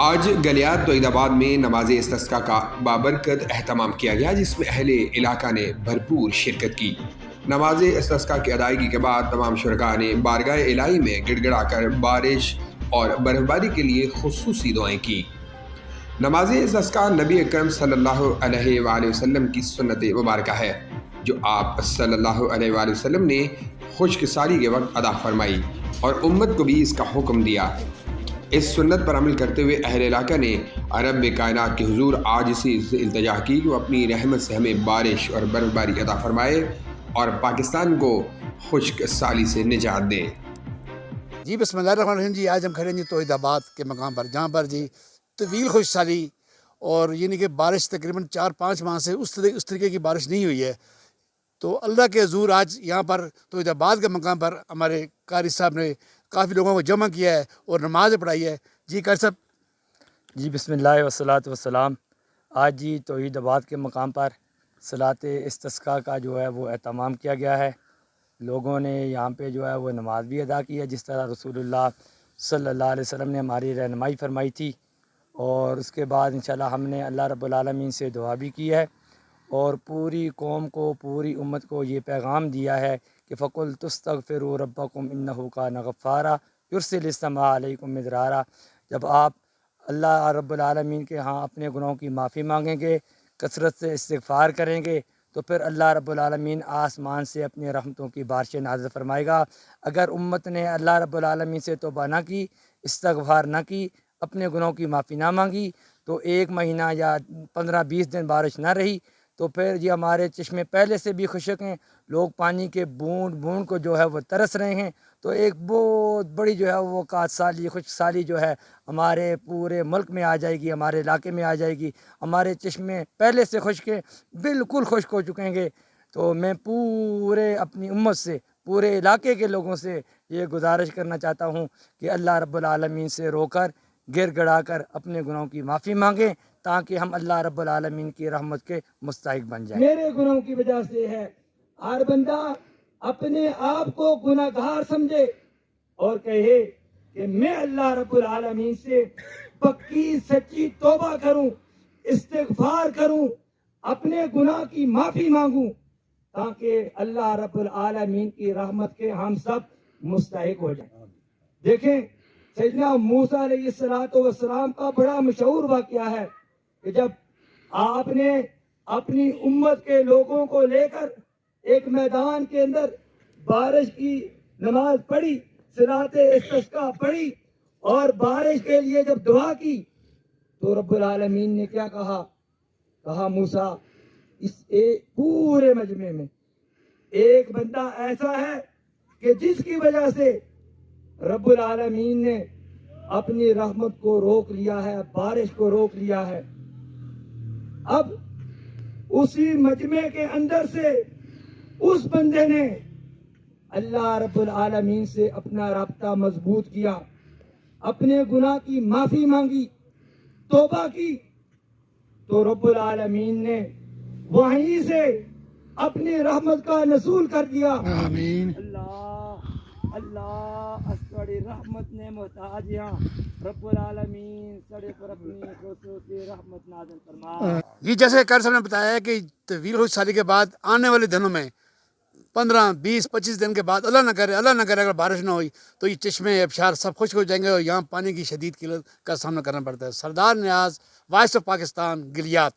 آج گلیات توحید آباد میں نماز استسقاء کا بابرکت اہتمام کیا گیا، جس میں اہل علاقہ نے بھرپور شرکت کی۔ نماز استسقاء کی ادائیگی کے بعد تمام شرکاء نے بارگاہ الہی میں گڑ گڑا کر بارش اور برف باری کے لیے خصوصی دعائیں کی۔ نماز استسقاء نبی اکرم صلی اللہ علیہ وآلہ وسلم کی سنت مبارکہ ہے، جو آپ صلی اللہ علیہ وآلہ وسلم نے خشک سالی کے وقت ادا فرمائی اور امت کو بھی اس کا حکم دیا۔ اس سنت پر عمل کرتے ہوئے اہل علاقہ نے رب کائنات کے حضور آج اسی سے التجا کی کہ وہ اپنی رحمت سے ہمیں بارش اور برف باری عطا فرمائے اور پاکستان کو خشک سالی سے نجات دے۔ جی بسم اللہ الرحمن الرحیم۔ جی آج ہم کھڑے ہیں جی توحید آباد کے مقام پر، جہاں پر جی طویل خشک سالی اور یعنی کہ بارش تقریباً 4-5 ماہ سے اس طریقے کی بارش نہیں ہوئی ہے۔ تو اللہ کے حضور آج یہاں پر توحید آباد کے مقام پر ہمارے قاری صاحب نے کافی لوگوں کو جمع کیا ہے اور نماز پڑھائی ہے۔ جی قاری صاحب۔ جی بسم اللہ والصلاۃ والسلام۔ آج جی توحید آباد کے مقام پر صلاۃ استسقاء کا جو ہے وہ اہتمام کیا گیا ہے۔ لوگوں نے یہاں پہ جو ہے وہ نماز بھی ادا کی ہے، جس طرح رسول اللہ صلی اللہ علیہ وسلم نے ہماری رہنمائی فرمائی تھی، اور اس کے بعد انشاءاللہ ہم نے اللہ رب العالمین سے دعا بھی کی ہے اور پوری قوم کو، پوری امت کو یہ پیغام دیا ہے کہ فَقُلْ تُسْتَغْفِرُوا رَبَّكُمْ إِنَّهُ كَانَ غَفَّارًا يُرْسِلِ السَّمَاءَ عَلَيْكُمْ مِدْرَارًا۔ جب آپ اللہ رب العالمین کے ہاں اپنے گناہوں کی معافی مانگیں گے، کثرت سے استغفار کریں گے، تو پھر اللہ رب العالمین آسمان سے اپنی رحمتوں کی بارشیں نازل فرمائے گا۔ اگر امت نے اللہ رب العالمین سے توبہ نہ کی، استغفار نہ کی، اپنے گناہوں کی معافی نہ مانگی، تو 1 مہینہ یا 15-20 دن بارش نہ رہی، تو پھر یہ ہمارے چشمے پہلے سے بھی خشک ہیں، لوگ پانی کے بوند بوند کو جو ہے وہ ترس رہے ہیں۔ تو ایک بہت بڑی جو ہے وہ سالی، خشک سالی جو ہے ہمارے پورے ملک میں آ جائے گی، ہمارے علاقے میں آ جائے گی۔ ہمارے چشمے پہلے سے خشک ہیں، بالکل خشک ہو چکیں گے۔ تو میں پورے اپنی امت سے، پورے علاقے کے لوگوں سے یہ گزارش کرنا چاہتا ہوں کہ اللہ رب العالمین سے رو کر، گر گڑا کر اپنے گناہوں کی معافی مانگیں، تاکہ ہم اللہ رب العالمین کی رحمت کے مستحق بن جائیں۔ میرے گناہوں کی وجہ سے ہے۔ ہر بندہ اپنے آپ کو گناہ گار سمجھے اور کہے کہ میں اللہ رب العالمین سے پکی سچی توبہ کروں، استغفار کروں، اپنے گناہ کی معافی مانگوں، تاکہ اللہ رب العالمین کی رحمت کے ہم سب مستحق ہو جائیں۔ دیکھیں سیدنا موسیٰ علیہ السلام کا بڑا مشہور واقعہ ہے کہ جب آپ نے اپنی امت کے لوگوں کو لے کر ایک میدان کے اندر بارش کی نماز پڑھی، صلاۃ استسقاء پڑھی اور بارش کے لیے جب دعا کی، تو رب العالمین نے کیا کہا موسیٰ اس پورے مجمع میں ایک بندہ ایسا ہے کہ جس کی وجہ سے رب العالمین نے اپنی رحمت کو روک لیا ہے، بارش کو روک لیا ہے۔ اب اسی مجمع کے اندر سے اس بندے نے اللہ رب العالمین سے اپنا رابطہ مضبوط کیا، اپنے گناہ کی معافی مانگی، توبہ کی، تو رب العالمین نے وہیں سے اپنی رحمت کا نزول کر دیا۔ آمین۔ اللہ اسوڑی رحمت نے محتاج یہاں، رب العالمین سڑے پر اپنی خصوصی رحمت نازل فرما۔ جی جیسے قاری صاحب نے بتایا ہے کہ طویل خشک سالی کے بعد آنے والے دنوں میں 15-20-25 دن کے بعد اللہ نہ کرے اگر بارش نہ ہوئی تو یہ چشمے ابشار سب خشک ہو جائیں گے اور یہاں پانی کی شدید قلت کا سامنا کرنا پڑتا ہے۔ سردار نیاز، وائس آف پاکستان، گلیات۔